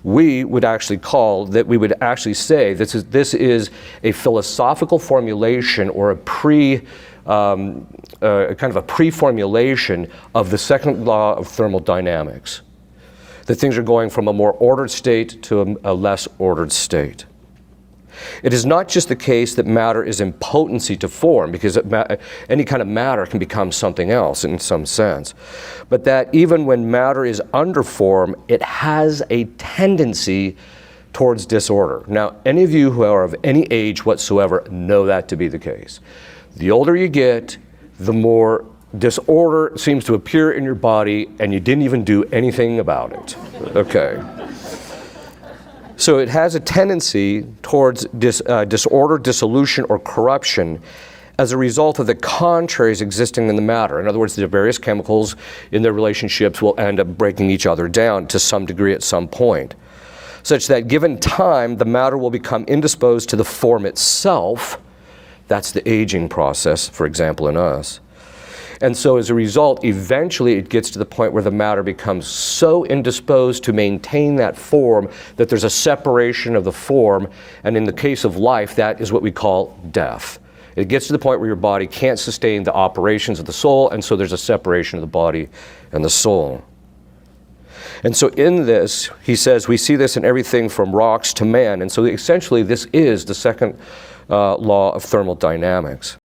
we would actually say this is a philosophical formulation or a kind of a pre-formulation of the second law of thermodynamics. That things are going from a more ordered state to a less ordered state. It is not just the case that matter is in potency to form, because any kind of matter can become something else in some sense, but that even when matter is under form, it has a tendency towards disorder. Now, any of you who are of any age whatsoever know that to be the case. The older you get, the more disorder seems to appear in your body, and you didn't even do anything about it. Okay. So it has a tendency towards disorder, dissolution, or corruption as a result of the contraries existing in the matter. In other words, the various chemicals in their relationships will end up breaking each other down to some degree at some point, such that given time, the matter will become indisposed to the form itself. That's the aging process, for example, in us. And so as a result, eventually it gets to the point where the matter becomes so indisposed to maintain that form that there's a separation of the form, and in the case of life, that is what we call death. It gets to the point where your body can't sustain the operations of the soul, and so there's a separation of the body and the soul. And so in this, he says, we see this in everything from rocks to man, and so essentially this is the second law of thermodynamics.